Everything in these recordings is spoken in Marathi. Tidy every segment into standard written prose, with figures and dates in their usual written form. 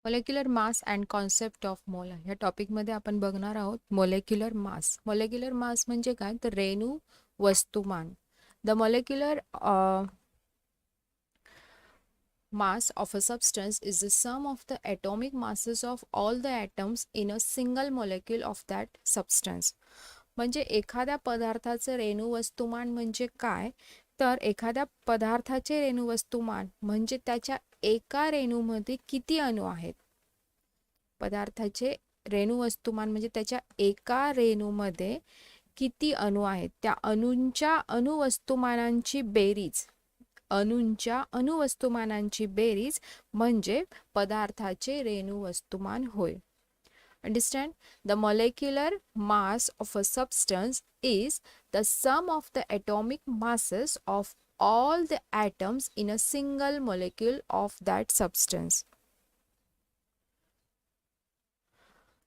Molecular mass and concept of mole ह्या टॉपिकमध्ये आपण बघणार आहोत मॉलिक्युलर मास. मॉलिक्युलर मास म्हणजे काय तर रेणू वस्तुमान. The molecular mass of a substance is the sum of the atomic masses of all the atoms in a single molecule of that substance. म्हणजे एखाद्या पदार्थाचे रेणू वस्तुमान म्हणजे काय तर एखाद्या पदार्थाचे रेणू वस्तुमान म्हणजे त्याच्या एका रेणूमध्ये किती अणू आहेत. पदार्थाचे रेणू वस्तुमान म्हणजे त्याच्या एका रेणूमध्ये किती अणू आहेत, त्या अणूंच्या अणुवस्तुमानांची बेरीज. अणूंच्या अणुवस्तुमानांची बेरीज म्हणजे पदार्थाचे रेणू वस्तुमान होय. Understand? The molecular mass of a substance is the sum of the atomic masses of all the atoms in a single molecule of that substance.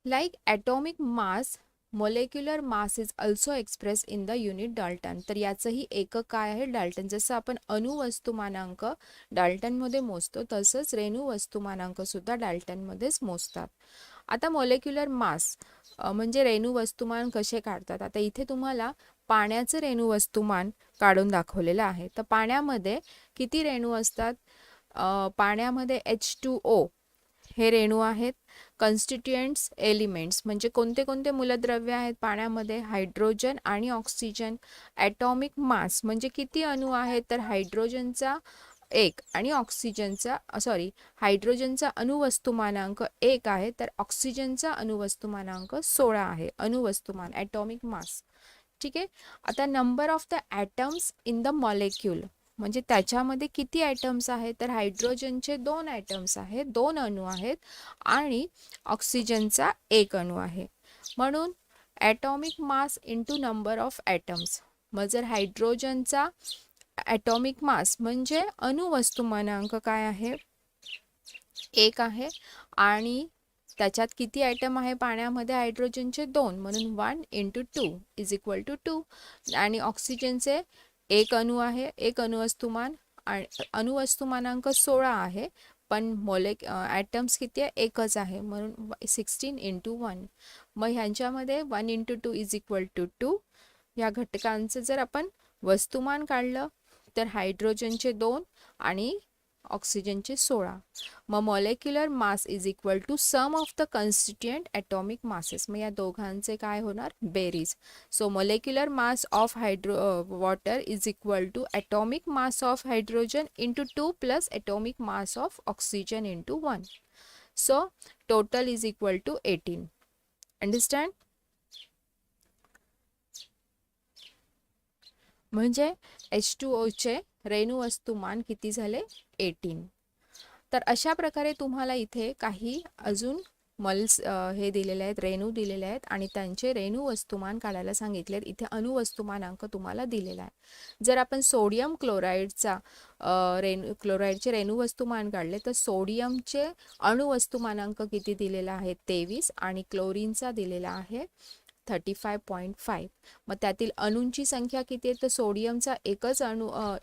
Like atomic mass, molecular mass is also expressed in the unit Dalton. तर याचंही एकक काय आहे? डाल्टन. जसं आपण अणुवस्तुमानांक डाल्टनमध्ये मोजतो तसंच रेणू वस्तुमानांक सुद्धा डाल्टनमध्येच मोजतात. आता मॉलिक्युलर मास म्हणजे रेणू वस्तुमान कसे काढतात. आता इथे तुम्हाला पाण्याचं रेणू वस्तुमान काढून दाखवलेलं आहे. तर पाण्यामध्ये किती रेणू असतात? पाण्यामध्ये H2O हे रेणू आहेत. कन्स्टिट्युएंट्स एलिमेंट्स म्हणजे कोणते कोणते मूलद्रव्य आहेत पाण्यामध्ये? हायड्रोजन आणि ऑक्सिजन. ॲटॉमिक मास म्हणजे किती अणू आहेत तर हायड्रोजनचा 1 आणि ऑक्सिजनचा हायड्रोजनचा अणुवस्तुमानांक 1 आहे तर ऑक्सिजनचा अणुवस्तुमानांक 16 आहे. अणुवस्तुमान ॲटॉमिक मास. ठीक आहे. आता number of the atoms in the molecule म्हणजे त्याच्यामध्ये किती ॲटम्स आहेत तर हायड्रोजनचे 2 ॲटम्स आहेत, 2 अणू आहेत आणि ऑक्सिजनचा 1 अणू आहे. म्हणून atomic mass into number of atoms. मग जर हायड्रोजनचा ॲटॉमिक मास म्हणजे अणुवस्तुमानांक काय आहे? 1 आहे आणि त्याच्यात किती ॲटम आहे पाण्यामध्ये? हायड्रोजनचे 2 म्हणून 1 × 2 = 2 आणि ऑक्सिजनचे 1 अणू आहे, 1 अणुवस्तुमान आणि अणुवस्तुमानांक 16 आहे पण ॲटम्स किती आहे? एकच आहे म्हणून 16 × 1. मग ह्यांच्यामध्ये 1 × 2 = 2. या घटकांचं जर आपण वस्तुमान काढलं तर हायड्रोजनचे 2 आणि ऑक्सिजनचे 16. मग molecular mass is equal to sum of the constituent atomic masses. मग या दोघांचे काय होणार? बेरीज. So molecular mass of water is equal to atomic mass of hydrogen into 2 plus atomic mass of oxygen into 1. So total is equal to 18. Understand? म्हणजे H2O रेणू वस्तुमान किती झाले? 18. तर अशा प्रकारे तुम्हाला इथे काही अजून मल्स हे दिलेले आहेत, रेणू दिलेले आहेत आणि त्यांचे रेणू वस्तुमान काढायला सांगितलेत. इथे अणुवस्तुमानांक तुम्हाला दिलेला आहे. जर आपण सोडियम क्लोराईडचा क्लोराईडचे रेणू वस्तुमान काढले तर सोडियमचे अणुवस्तुमानांक किती दिलेला आहे? 23 आणि क्लोरीनचा दिलेला आहे 35.5. मग त्यातील अणूंची संख्या किती आहे तर सोडियमचा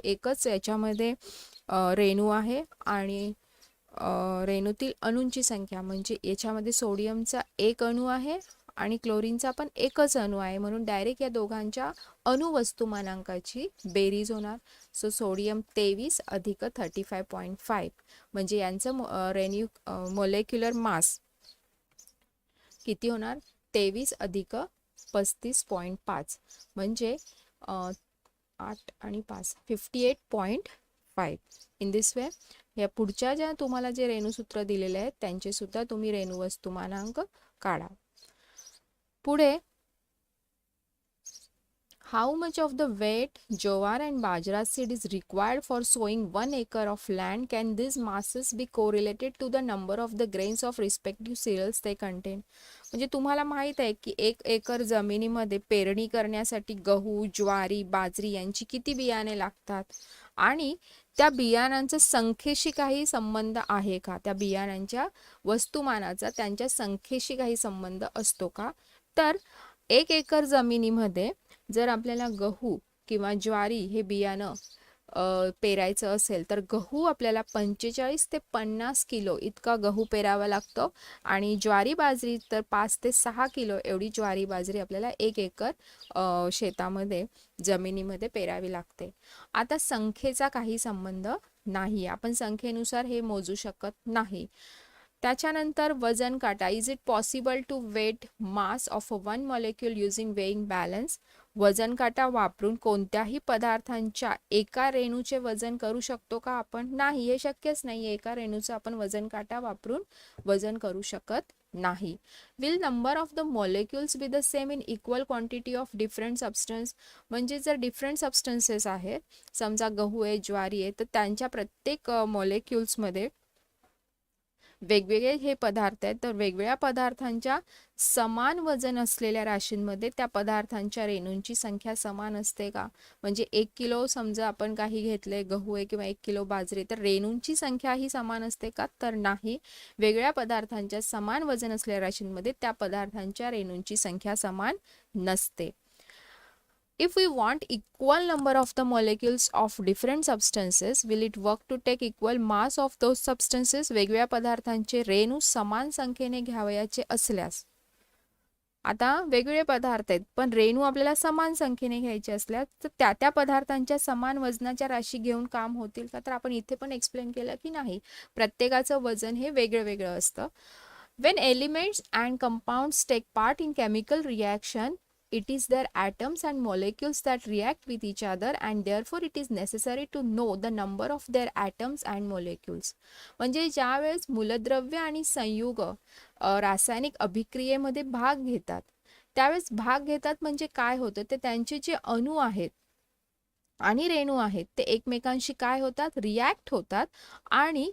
एकच याच्यामध्ये रेणू आहे आणि रेणूतील अणूंची संख्या म्हणजे याच्यामध्ये सोडियमचा 1 अणू आहे आणि क्लोरीनचा पण एकच अणू आहे म्हणून डायरेक्ट या दोघांच्या अणुवस्तुमानांकाची बेरीज होणार. सो सोडियम 23 अधिक 35.5 म्हणजे यांचं मॉलिक्युलर मास किती होणार? 23 अधिक 35.5 म्हणजे 8 आणि 5 58.5. इन दिस वे या पुढच्या ज्या तुम्हाला जे रेणूसूत्र दिलेले आहेत त्यांचे सुद्धा तुम्ही रेणू वस्तुमानांक काढा. पुढे how much of the weight jowar and bajra seed is required for sowing 1 acre of land? Can these masses be correlated to the number of the grains of respective cereals they contain? म्हणजे तुम्हाला माहित आहे की 1 एकर जमिनीमध्ये पेरणी करण्यासाठी गहू, ज्वारी, बाजरी यांची किती बियाणे लागतात आणि त्या बियाणांच्या संख्येशी काही संबंध आहे का? त्या बियाणांच्या वस्तुमानाचा त्यांच्या संख्येशी काही संबंध असतो का? तर 1 एकर जमिनीमध्ये जर आपल्याला गहू किंवा ज्वारी हे बियाणं पेरायचं असेल तर गहू आपल्याला 45 ते 50 किलो इतका गहू पेरावा लागतो आणि ज्वारी बाजरी तर 5 ते 6 किलो एवढी ज्वारी बाजरी आपल्याला 1 एकर शेतामध्ये जमिनीमध्ये पेरावी लागते. आता संख्येचा काही संबंध नाही, आपण संख्येनुसार हे मोजू शकत नाही. त्याच्यानंतर वजन काटा. Is it possible to weigh mass of one molecule using weighing balance? वजन काटा वापरून कोणत्याही पदार्थांच्या एका रेणूचे वजन करू शकतो का आपण? नाही, हे शक्यच नाही. एका रेणूचं आपण वजन काटा वापरून वजन करू शकत नाही. Will number of the molecules be the same in equal quantity of different substance? म्हणजे जर डिफरंट सबस्टन्सेस आहेत, समजा गहू आहे, ज्वारी आहे, तर त्यांच्या प्रत्येक मॉलिक्युल्समध्ये वेगवेगळे हे पदार्थ आहेत, तर वेगवेगळ्या पदार्थांच्या समान वजन असलेल्या राशींमध्ये त्या पदार्थांच्या रेणूंची संख्या समान असते का? म्हणजे 1 किलो समजा आपण काही घेतले गहू आहे किंवा 1 किलो बाजरी, तर रेणूंची संख्या ही समान असते का? तर नाही. वेगळ्या पदार्थांच्या समान वजन असलेल्या राशींमध्ये त्या पदार्थांच्या रेणूंची संख्या समान नसते. If we want equal number of the molecules of different substances, will it work to take equal mass of those substances? वेगवेगळ्या पदार्थांचे रेणू समान संख्येने घ्यावयाचे असल्यास, आता वेगवेगळे पदार्थ आहेत पण रेणू आपल्याला समान संख्येने घ्यायचे असल्यास तर त्या त्या पदार्थांच्या समान वजनाच्या राशी घेऊन काम होतील का? तर आपण इथे पण एक्सप्लेन केलं की नाही, प्रत्येकाचं वजन हे वेगळं वेगळं असतं. When elements and compounds take part in chemical reaction, it is their atoms and molecules that react with each other, and therefore it is necessary to know the number of their atoms and molecules. म्हणजे ज्यावेळेस मूलद्रव्य आणि संयुग रासायनिक अभिक्रियेमध्ये भाग घेतात, त्यावेळेस भाग घेतात म्हणजे काय होतं, ते त्यांचे जे अणू आहेत आणि रेणू आहेत ते एकमेकांशी काय होतात, रिॲक्ट होतात. आणि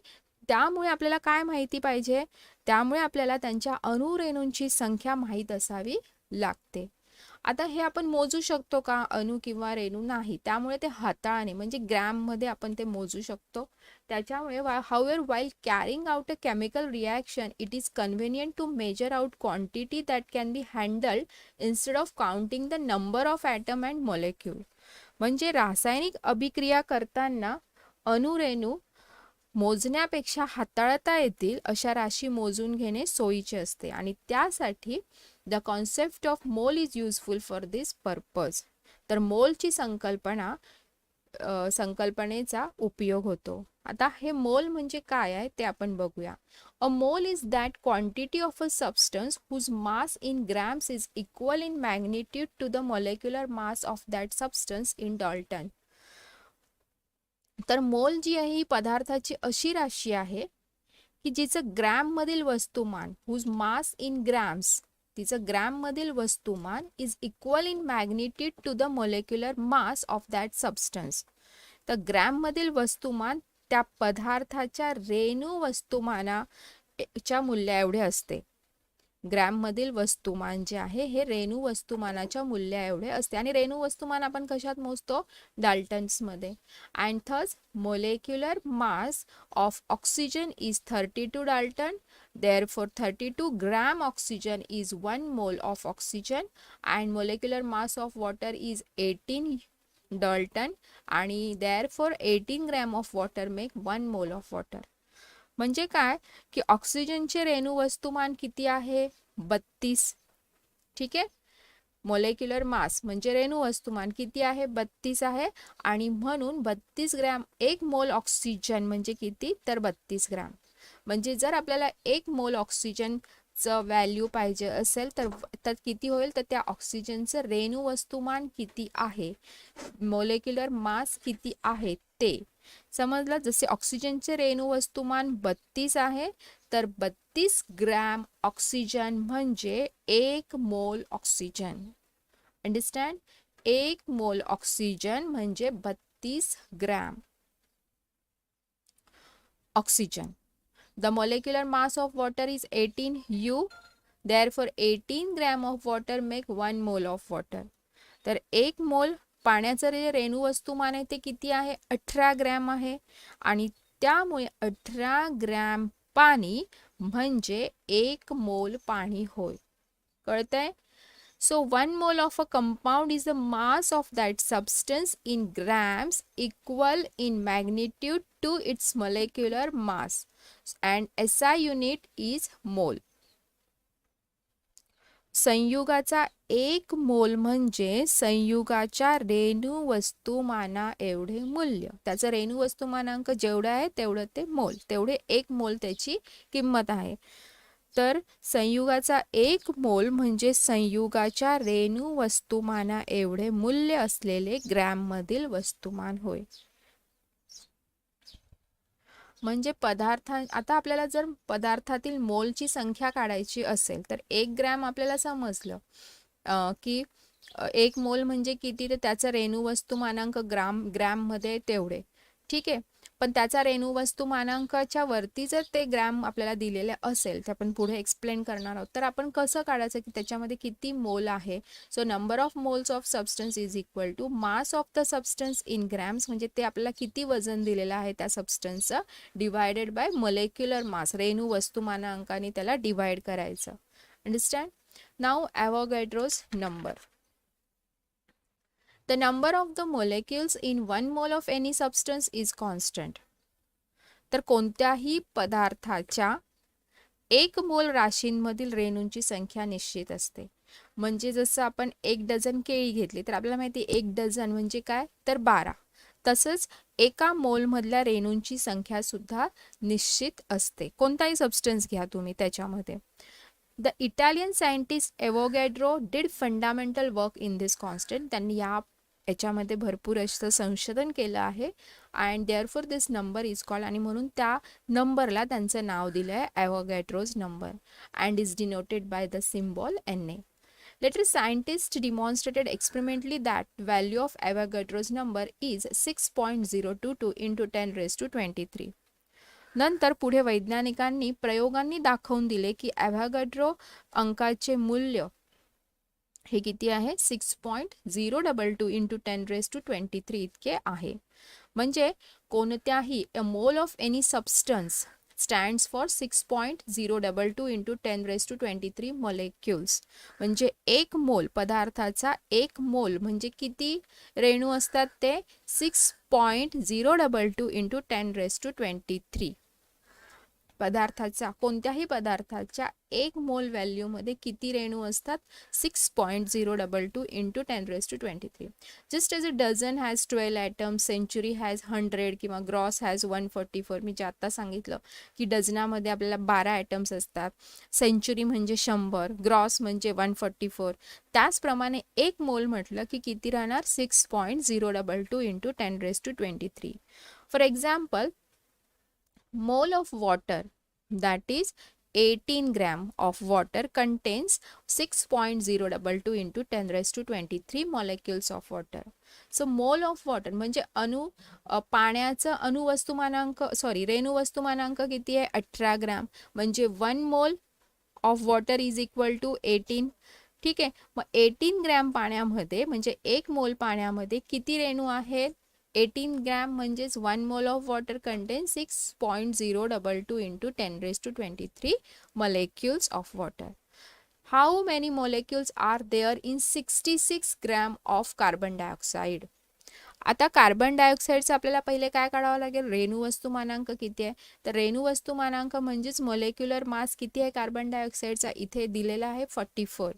त्यामुळे आपल्याला काय माहिती पाहिजे, त्यामुळे आपल्याला त्यांच्या अणुरेणूंची संख्या माहीत असावी लागते. आता हे आपण मोजू शकतो का अणू किंवा रेणू? नाही, त्यामुळे ते हाताळाने म्हणजे ग्रॅममध्ये आपण ते मोजू शकतो. त्याच्यामुळे however while carrying out a chemical reaction it is convenient to measure out quantity that can be handled instead of counting the number of atom and molecule. म्हणजे रासायनिक अभिक्रिया करताना अणुरेणू मोजण्यापेक्षा हाताळता येतील अशा राशी मोजून घेणे सोयीचे असते आणि त्यासाठी the concept of mole is useful for this purpose. तर मोलची संकल्पनेचा उपयोग होतो. आता हे मोल म्हणजे काय आहे ते आपण बघूया. A mole is that quantity of a substance whose mass in grams is equal in magnitude to the molecular mass of that substance in dalton. तर मोल जी आहे ही पदार्थाची अशी राशी आहे की जिचं ग्रॅममधील वस्तुमान, हुज मास इन ग्रॅम्स, तिचं ग्रॅममधील वस्तुमान is equal in magnitude to the molecular mass of that substance. तर ग्रॅममधील वस्तुमान त्या पदार्थाच्या रेणू वस्तुमानाच्या मूल्या एवढे असते. ग्रॅममधील वस्तुमान जे आहे हे रेणू वस्तुमानाच्या मूल्या एवढे असते आणि रेणू वस्तुमान आपण कशात मोजतो, डाल्टन्समध्ये. And thus molecular mass of oxygen is 32 dalton, therefore 32 gram oxygen is 1 mole of oxygen, and molecular mass of water is 18 Dalton, आणि therefore 18 gram of water make 1 mole of water. म्हणजे काय की ऑक्सिजनचे रेणू वस्तुमान किती आहे, 32. ठीक आहे, मोलेक्युलर मास म्हणजे रेणू वस्तुमान किती आहे, 32 आहे. आणि म्हणून 32 ग्रॅम 1 मोल ऑक्सिजन म्हणजे किती, तर 32 ग्रॅम. म्हणजे जर आपल्याला 1 मोल ऑक्सिजनचं व्हॅल्यू पाहिजे असेल तर किती होईल, तर त्या ऑक्सिजनचं रेणू वस्तुमान किती आहे, मोलेक्युलर मास किती आहे ते समजलं. जसे ऑक्सिजनचे रेणू वस्तुमान 32 आहे तर 32 ग्रॅम ऑक्सिजन म्हणजे 1 मोल ऑक्सिजन. अंडरस्टँड, 1 मोल ऑक्सिजन म्हणजे 32 gram oxygen. The molecular mass of water is 18 U, therefore 18 gram of water make 1 mole of water. तर 1 मोल पाण्याचं जे रेणू वस्तुमान आहे ते किती आहे, 18 ग्रॅम आहे. आणि त्यामुळे 18 ग्रॅम पाणी म्हणजे 1 मोल पाणी होय. कळतंय? So 1 mole of a compound is the mass of that substance in grams, equal in magnitude to its molecular mass, and SI unit is mole. संयुगाचा एक मोल म्हणजे संयुगाच्या रेणू वस्तुमाना एवढे मूल्य. त्याचं रेणू वस्तुमानांक जेवढं आहे तेवढं ते मोल, तेवढे एक मोल त्याची किंमत आहे. तर संयुगाचा एक मोल म्हणजे संयुगाच्या रेणू वस्तुमाना एवढे मूल्य असलेले ग्रॅममधील वस्तुमान होय. म्हणजे आता आपल्याला जर पदार्थातील मोलची संख्या काढायची असेल तर 1 ग्रॅम आपल्याला समजलं की 1 मोल म्हणजे किती, तर त्याचं रेणू वस्तुमानांक ग्रॅममध्ये तेवढे. ठीक आहे, पण त्याचा रेणू वस्तुमानांकाच्या वरती जर ते ग्रॅम आपल्याला दिलेले असेल, ते आपण पुढे एक्सप्लेन करणार आहोत, तर आपण कसं काढायचं की त्याच्यामध्ये किती मोल आहे. So number of moles of substance is equal to mass of the substance in grams, म्हणजे ते आपल्याला किती वजन दिलेलं आहे त्या सबस्टन्सचं, डिवायडेड बाय मोलेक्युलर मास, रेणू वस्तुमानांकाने त्याला डिवाइड करायचं. Understand. Now Avogadro's number. The number of the molecules in 1 mole of any substance is constant. तर कोणत्याही पदार्थाच्या 1 मोल राशींमधील रेणूंची संख्या निश्चित असते. म्हणजे जसं आपण 1 डझन केळी घेतली तर आपल्याला माहिती 1 डझन म्हणजे काय, तर 12. तसंच एका मोलमधल्या रेणूंची संख्या सुद्धा निश्चित असते. कोणताही सबस्टन्स घ्या तुम्ही त्याच्यामध्ये. The Italian scientist Avogadro did fundamental work in this constant. त्यांनी याच्यामध्ये भरपूर असं संशोधन केलं आहे. And therefore this number is called, आणि म्हणून त्या नंबरला त्यांचं नाव दिलं आहे Avogadro's number, and is denoted by the symbol Na. Later scientists demonstrated experimentally that value of Avogadro's number is 6.022 into 10 raised to 23. नंतर पुढे वैज्ञानिकांनी प्रयोगांनी दाखवून दिले की ॲव्होगॅड्रो अंकाचे मूल्य हे किती आहे, 6.022 इंटू 10 रेज टू 23 इतके आहे. म्हणजे कोणत्याही a mole of any substance stands for 6.022 into 10 raise to 23 molecules. म्हणजे एक मोल, पदार्थाचा एक मोल म्हणजे किती रेणू असतात, ते 6.022 इंटू 10 रेज टू 23. पदार्थाचा, कोणत्याही पदार्थाच्या 1 मोल व्हॅल्यूमध्ये किती रेणू असतात, 6.022 into 10 raise to 23. Just as a dozen has 12 atoms, century has 100 किंवा ग्रॉस हॅज 144. मी जे आत्ता सांगितलं की डझनामध्ये आपल्याला 12 ॲटम्स असतात, सेंचुरी म्हणजे 100, ग्रॉस म्हणजे 144. त्याचप्रमाणे एक मोल म्हटलं की किती राहणार, 6.022 into 10 raise to 23. For example, mole of water, that is 18 gram of water contains 6.022 into 10 raised to 23 molecules of water. So mole of water म्हणजे पाण्याचं अणुवस्तुमानांक, रेणू वस्तुमानांक किती आहे, 18 ग्रॅम. म्हणजे 1 mole of water is equal to 18. ठीक आहे, मग 18 ग्रॅम पाण्यामध्ये म्हणजे 1 मोल पाण्यामध्ये किती रेणू आहेत, 18 ग्रॅम म्हणजेच 1 mole of water contain 6.022 into 10 raise to 23 molecules of water. How many molecules are there in 66 gram of carbon dioxide. आता कार्बन डायऑक्साईडचं आपल्याला पहिले काय काढावं लागेल, रेणू वस्तुमानांक किती आहे. तर रेणू वस्तुमानांक म्हणजेच मोलेक्युलर मास किती आहे कार्बन डायऑक्साईडचा, इथे दिलेला आहे 44.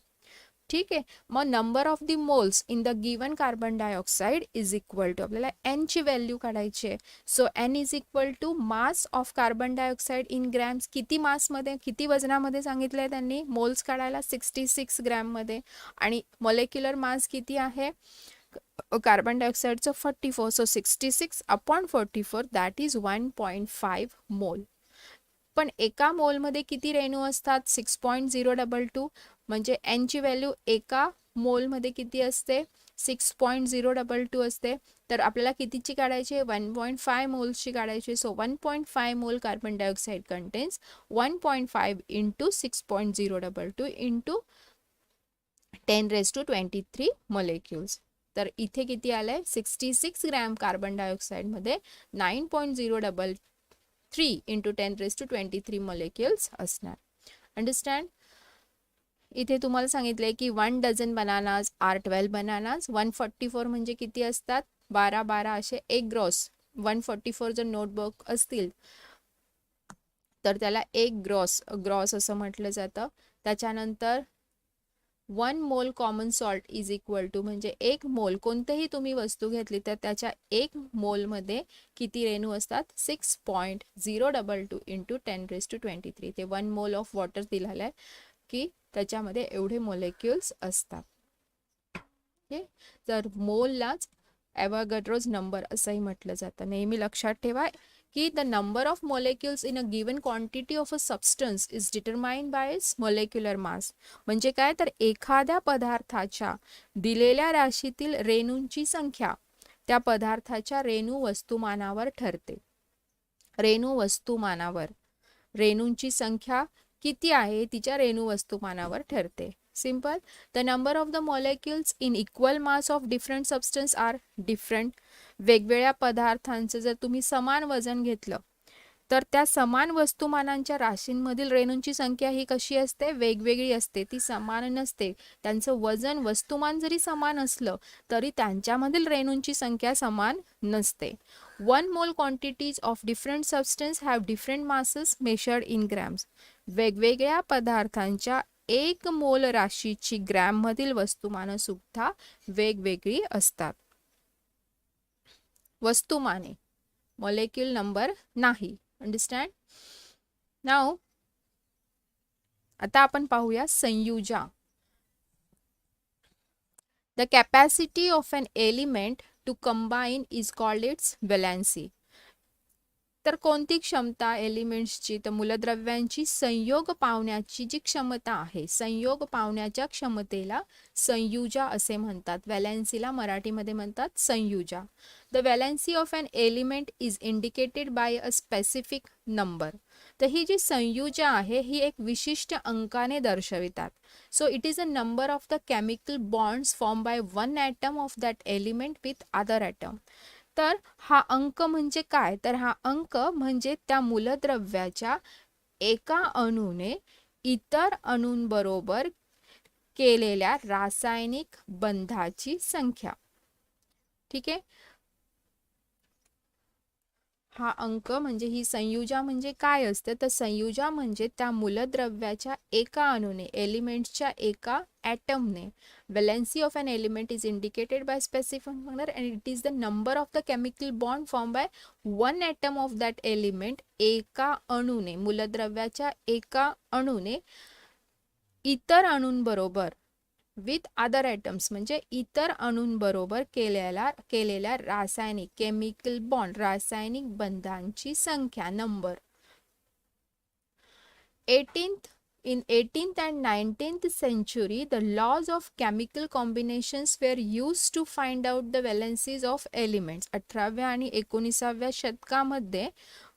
ठीक आहे, मग number of the moles in the given carbon dioxide is equal to, आपल्याला एन ची व्हॅल्यू काढायची आहे. So N is equal to mass of carbon dioxide in grams. किती मासमध्ये, किती वजनामध्ये सांगितलं आहे त्यांनी मोल्स काढायला, 66 ग्रॅममध्ये. आणि मोलेक्युलर मास किती आहे कार्बन डायऑक्साईडचं, 44. So 66 upon 44 that is 1.5 mole. पण एका मोलमध्ये किती रेणू असतात, 6.022. म्हणजे एन ची व्हॅल्यू एका मोलमध्ये किती असते, 6.022 असते. तर आपल्याला कितीची काढायची, 1.5 मोल्सची काढायची. So 1.5 mole carbon dioxide contains 1.5 into 6.022 into 10 raise to 23 molecules. तर इथे किती आलंय, 66 ग्रॅम कार्बन डायऑक्साईडमध्ये 9.033 इंटू 10 रेज टू 23 मोलेक्युल्स असणार. अंडरस्टँड. इथे तुम्हाला सांगितलंय की 1 डझन बनानाज आर 12 बनानाज. 144 म्हणजे किती असतात? 12 12 असे एक ग्रॉस. 144 जर नोटबुक असतील तर त्याला एक ग्रॉस ग्रॉस असं म्हटलं जातं. त्याच्यानंतर 1 mole common salt is equal to, म्हणजे एक मोल कोणतीही तुम्ही वस्तू घेतली तर त्याच्या एक मोलमध्ये किती रेणू असतात? 6.022 इंटू 10⁻23. ते 1 मोल ऑफ वॉटर दिलेलं आहे की त्याच्यामध्ये एवढे मोलेक्युल्स असतात. ओके, तर मोललाच ॲव्होगाड्रोज नंबर असंही म्हटलं जातं. नेहमी लक्षात ठेवा की the number of molecules in a given quantity of a substance is determined by its molecular mass. म्हणजे काय, तर एखाद्या पदार्थाच्या दिलेल्या राशीतील रेणूंची संख्या त्या पदार्थाच्या रेणू वस्तुमानावर ठरते. रेणू वस्तुमानावर रेणूंची संख्या किती आहे तिच्या रेणू वस्तुमानावर ठरते. Simple. The number of the molecules in equal mass of different substance are different. वेगवेगळ्या पदार्थांचं जर तुम्ही समान वजन घेतलं तर त्या समान वस्तुमानांच्या राशींमधील रेणूंची संख्या ही कशी असते? वेगवेगळी असते, ती समान नसते. त्यांचं वजन वस्तुमान जरी समान असलं तरी त्यांच्यामधील रेणूंची संख्या समान नसते. 1 मोल quantities of different substance have different masses measured in grams. वेगवेगळ्या पदार्थांच्या एक मोल राशीची ग्रॅममधील वस्तुमानं सुद्धा वेगवेगळी असतात. वस्तुमाने, मॉलिक्यूल नंबर नाही. अंडरस्टँड? नाउ आता आपण पाहूया संयुजा. The capacity of an element to combine is called its valency. तर कोणती क्षमता एलिमेंट्सची? तर मूलद्रव्यांची संयोग पावण्याची जी क्षमता आहे, संयोग पावण्याच्या क्षमतेला संयुजा असे म्हणतात. व्हॅलेन्सीला मराठीमध्ये म्हणतात संयुजा. The valency of an element is indicated by a specific number. तर ही जी संयुजा आहे ही एक विशिष्ट अंकाने दर्शवितात. So it is a number of the chemical bonds form by one atom of that element with other atom. तर हा अंक म्हणजे काय? तर हा अंक म्हणजे त्या मूलद्रव्याच्या एका अणूने इतर अणूंबरोबर केलेल्या रासायनिक बंधाची संख्या. ठीक आहे, हा अंक म्हणजे ही संयुजा म्हणजे काय असते? तर संयुजा म्हणजे त्या मूलद्रव्याच्या एका अणूने, एलिमेंटच्या एका ॲटमने. Valency of an element is indicated by specific number and it is the number of the chemical bond form by one atom of that element. एका अणूने, मूलद्रव्याच्या एका अणूने इतर अणूंबरोबर विथ अदर ॲटम्स म्हणजे इतर अणूंबरोबर केलेल्या रासायनिक, केमिकल बॉन्ड, रासायनिक बंधांची संख्या, number. 18th and 19th century, the laws of chemical combinations were used to find out the valencies of elements. 18व्या आणि 19व्या शतकामध्ये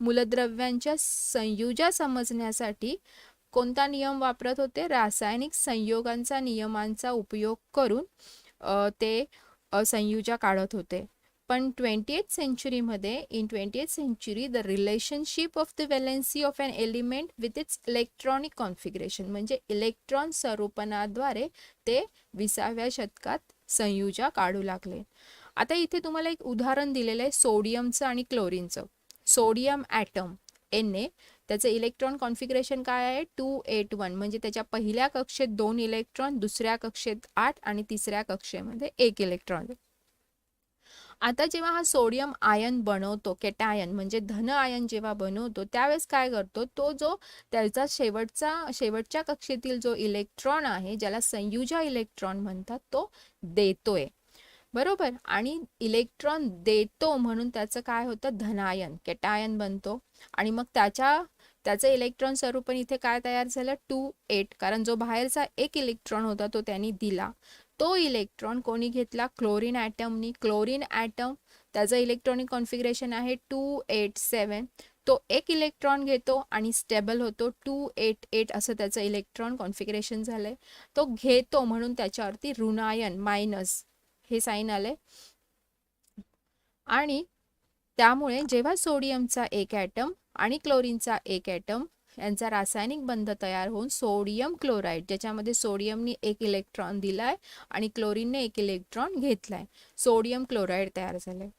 मूलद्रव्यांच्या संयुजा समजण्यासाठी कोणता नियम वापरत होते? रासायनिक संयोगांचा नियमांचा उपयोग करून ते संयुजा काढत होते. पण 20th सेंचुरीमध्ये, in 20th century, the relationship of the valency of an element with its electronic configuration म्हणजे इलेक्ट्रॉन स्वरूपनाद्वारे ते 20व्या शतकात संयुजा काढू लागले. आता इथे तुम्हाला एक उदाहरण दिलेलं आहे सोडियमचं आणि क्लोरीनचं. सोडियम ॲटम Na, त्याचं इलेक्ट्रॉन कॉन्फिगरेशन काय आहे? 281. म्हणजे त्याच्या पहिल्या कक्षेत 2 इलेक्ट्रॉन, दुसऱ्या कक्षेत 8 आणि तिसऱ्या कक्षेमध्ये 1 इलेक्ट्रॉन. आता जेव्हा हा सोडियम आयन बनवतो, केटायन म्हणजे धन आयन जेव्हा बनवतो त्यावेळेस काय करतो? तो जो त्याचा शेवटच्या कक्षेतील जो इलेक्ट्रॉन आहे, ज्याला संयुजा इलेक्ट्रॉन म्हणतात, तो देतोय. बरोबर. आणि इलेक्ट्रॉन देतो म्हणून त्याचं काय होतं? धनायन, केटायन बनतो. आणि मग त्याचं इलेक्ट्रॉन स्वरूपण इथे काय तयार झालं? 28. कारण जो बाहेरचा एक इलेक्ट्रॉन होता तो त्यांनी दिला. तो इलेक्ट्रॉन कोणी घेतला? क्लोरीन ॲटमनी. क्लोरीन ॲटम त्याचं इलेक्ट्रॉनिक कॉन्फिगरेशन आहे 287. तो एक इलेक्ट्रॉन घेतो आणि स्टेबल होतो. 288 असं त्याचं इलेक्ट्रॉन कॉन्फिगरेशन झालंय. तो घेतो म्हणून त्याच्यावरती ऋणायन, मायनस हे साईन आले. आणि त्यामुळे जेव्हा सोडियमचा एक ॲटम आणि क्लोरीनचा एक ॲटम यांचा रासायनिक बंध तयार होऊन सोडियम क्लोराईड, ज्याच्यामध्ये सोडियमने एक इलेक्ट्रॉन दिलाय आणि क्लोरीनने एक इलेक्ट्रॉन घेतलाय, सोडियम क्लोराईड तयार झालंय.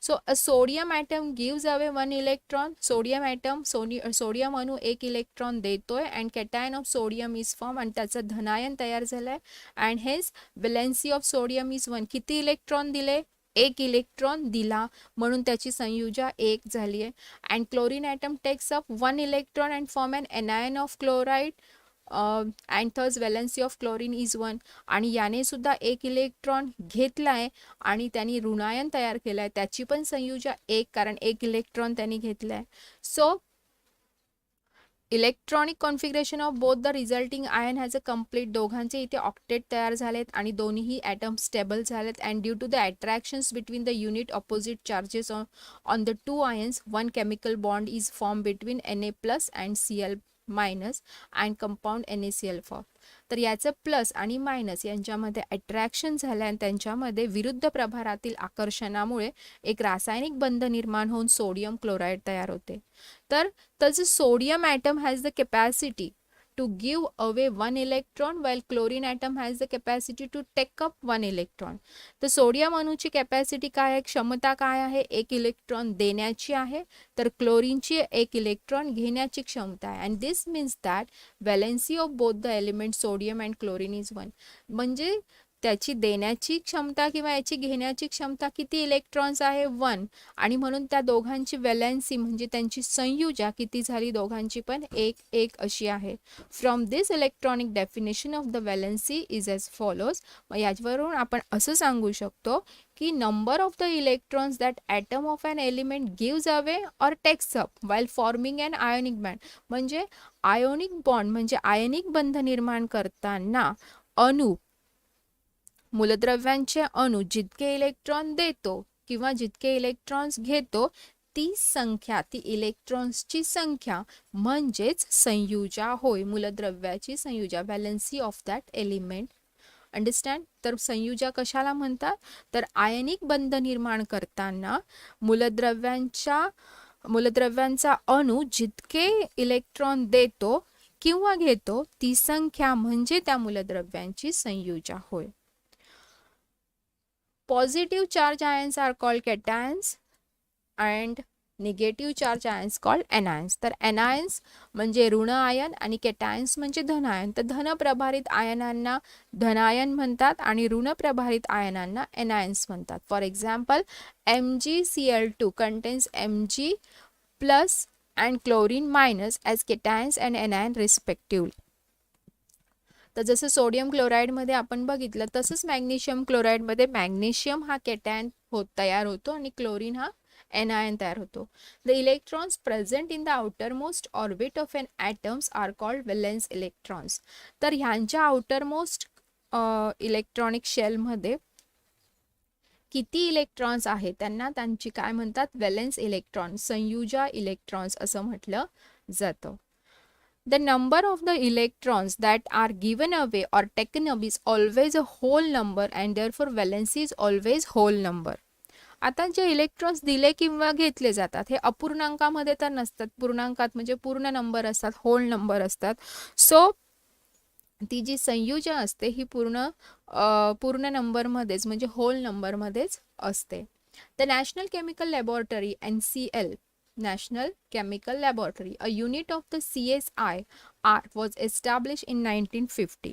So a sodium atom gives away one electron. Sodium अणू एक इलेक्ट्रॉन देतोय and cation of sodium is formed आणि त्याचं धनायन तयार झालंय and hence valency of sodium is 1. किती इलेक्ट्रॉन दिले? एक इलेक्ट्रॉन दिला, म्हणून त्याची संयुजा एक झाली आहे. and chlorine atom takes up one electron and form an anion of chloride and thus valency of chlorine is 1. आणि याने सुद्धा एक इलेक्ट्रॉन घेतलाय आणि त्यांनी ऋणायन तयार केलाय, त्याची पण संयुजा एक, कारण एक इलेक्ट्रॉन त्यांनी घेतलाय. So electronic configuration of both the resulting ion has a complete. दोघांचे इथे ऑक्टेट तयार झालेत आणि दोन्हीही ॲटम स्टेबल झालेत. And due to the attractions between the unit opposite charges on the two ions, one chemical bond is form between Na+ and Cl- and compound NaCl4. तर याचं प्लस आणि मायनस यांच्यामध्ये अट्रॅक्शन झालं आणि त्यांच्यामध्ये विरुद्ध प्रभारातील आकर्षणामुळे एक रासायनिक बंध निर्माण होऊन सोडियम क्लोराईड तयार होते. तर त्याचं sodium atom has the capacity to give away one electron while chlorine atom has the capacity to take up one electron. तर सोडियम अणूची कॅपॅसिटी काय आहे, क्षमता काय आहे, एक इलेक्ट्रॉन देण्याची आहे, तर क्लोरीनची एक इलेक्ट्रॉन घेण्याची क्षमता आहे. And this means that valency of both the element sodium and chlorine is 1. म्हणजे त्याची देण्याची क्षमता किंवा याची घेण्याची क्षमता किती इलेक्ट्रॉन्स आहे, 1. आणि म्हणून त्या दोघांची व्हॅलेन्सी म्हणजे त्यांची संयुजा किती झाली, दोघांची पण एक एक अशी आहे. From this electronic definition of the valency is as follows. मग याच्यावरून आपण असं सांगू शकतो की number of the electrons that atom of an element gives away or takes up while forming an ionic bond. म्हणजे आयोनिक बॉन्ड म्हणजे आयनिक बंध निर्माण करताना अणू, मूलद्रव्यांचे अणू जितके इलेक्ट्रॉन देतो किंवा जितके इलेक्ट्रॉन्स घेतो ती संख्या, ती इलेक्ट्रॉन्सची संख्या म्हणजेच संयुजा होय, मूलद्रव्याची संयुजा, valency of that element. Understand. तर संयुजा कशाला म्हणतात, तर आयनिक बंध निर्माण करताना मूलद्रव्यांचा अणू जितके इलेक्ट्रॉन देतो किंवा घेतो ती संख्या म्हणजे त्या मूलद्रव्यांची संयुजा होय. Positive charge ions are called cations and negative charge ions called anions. तर anions म्हणजे ऋण आयन आणि cations म्हणजे धन आयन. तर धन प्रभारित आयनांना धनायन म्हणतात आणि ऋण प्रभारित आयनांना anions म्हणतात. For example MgCl2 contains Mg plus and chlorine minus as cations and anion respectively. तर जसं सोडियम क्लोराईडमध्ये आपण बघितलं तसंच मॅग्नेशियम क्लोराईडमध्ये मॅग्नेशियम हा कॅटॅन तयार होतो आणि क्लोरीन हा एनायन तयार होतो. The electrons present in the outermost orbit of an atoms are called valence electrons. तर ह्यांच्या आउटरमोस्ट इलेक्ट्रॉनिक शेलमध्ये किती इलेक्ट्रॉन्स आहेत त्यांना त्यांची काय म्हणतात, व्हॅलेन्स इलेक्ट्रॉन, संयुजा इलेक्ट्रॉन्स असं म्हटलं जातं. The number of the electrons that are given away or taken up is always a whole number and therefore valency is always whole number. आता जे इलेक्ट्रॉन्स दिले किंवा घेतले जातात हे अपूर्णांकामध्ये तर नसतात, पूर्णांकात म्हणजे पूर्ण नंबर असतात, होल नंबर असतात. सो ती जी संयुजा असते ही पूर्ण नंबरमध्येच म्हणजे होल नंबरमध्येच असते. The national chemical laboratory NCL, National Chemical Laboratory, a unit of the CSIR, was established in 1950.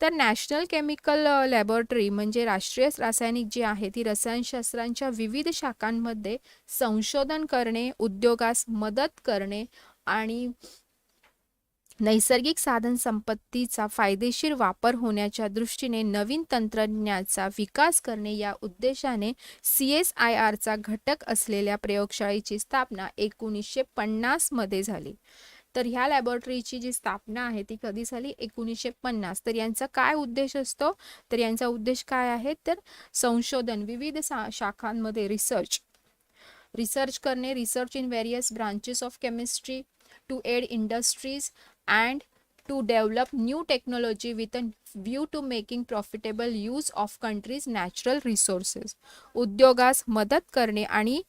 तर नॅशनल केमिकल लॅबोरेटरी म्हणजे राष्ट्रीय रासायनिक जी आहे ती रसायनशास्त्रांच्या विविध शाखांमध्ये संशोधन करणे, उद्योगास मदत करणे आणि नैसर्गिक साधन संपत्तीचा फायदेशीर वापर होण्याच्या दृष्टीने नवीन तंत्रज्ञानाचा विकास करणे या उद्देशाने CSIRचा घटक असलेल्या प्रयोगशाळेची स्थापना 1950 मध्ये झाली. तर ह्या लॅबोरेटरीची जी स्थापना आहे ती कधी झाली, 1950. तर यांचा काय उद्देश असतो, तर यांचा उद्देश काय आहे, तर संशोधन, विविध शाखांमध्ये रिसर्च करणे, research in various branches of chemistry to aid industries and to develop new technology with a view to making profitable use of countries' natural resources. उद्योगास मदत करणे आणि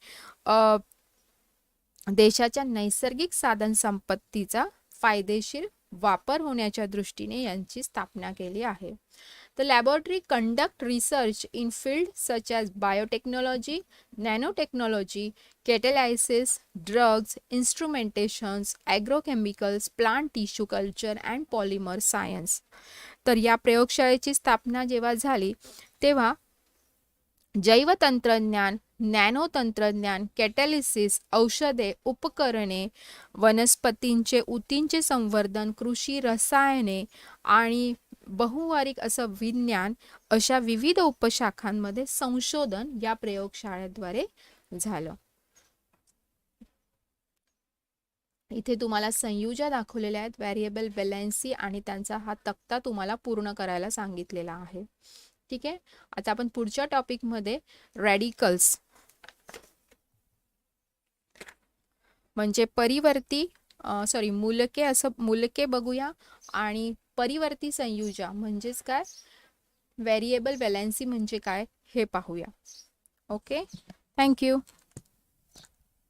देशाच्या नैसर्गिक साधन संपत्तीचा फायदेशीर वापर होण्याच्या दृष्टीने यांची स्थापना केली आहे. The laboratory conduct research in fields such as biotechnology, nanotechnology, catalysis, drugs, instrumentations, agrochemicals, plant tissue culture and polymer science. तर या प्रयोगशाळेची स्थापना जेव्हा झाली तेव्हा जैवतंत्रज्ञान, नॅनो तंत्रज्ञान, कॅटॅलिसिस, औषधे, उपकरणे, वनस्पतींचे ऊतींचे संवर्धन, कृषी रसायने आणि बहुवार्षिक असं विज्ञान अशा विविध उपशाखांमध्ये संशोधन या प्रयोगशाळेद्वारे झालं. इथे तुम्हाला संयुजा दाखवलेल्या आहेत, व्हेरिएबल व्हॅलेन्सी, आणि त्यांचा हा तक्ता तुम्हाला पूर्ण करायला सांगितलेला आहे. ठीक आहे. आता आपण पुढच्या टॉपिकमध्ये रॅडिकल्स म्हणजे परिवर्ती मूलके असं मूलके बघूया, आणि परिवर्ती संयुजा म्हणजेच काय, व्हेरिएबल व्हॅलेन्सी म्हणजे काय हे पाहूया. Okay, thank you.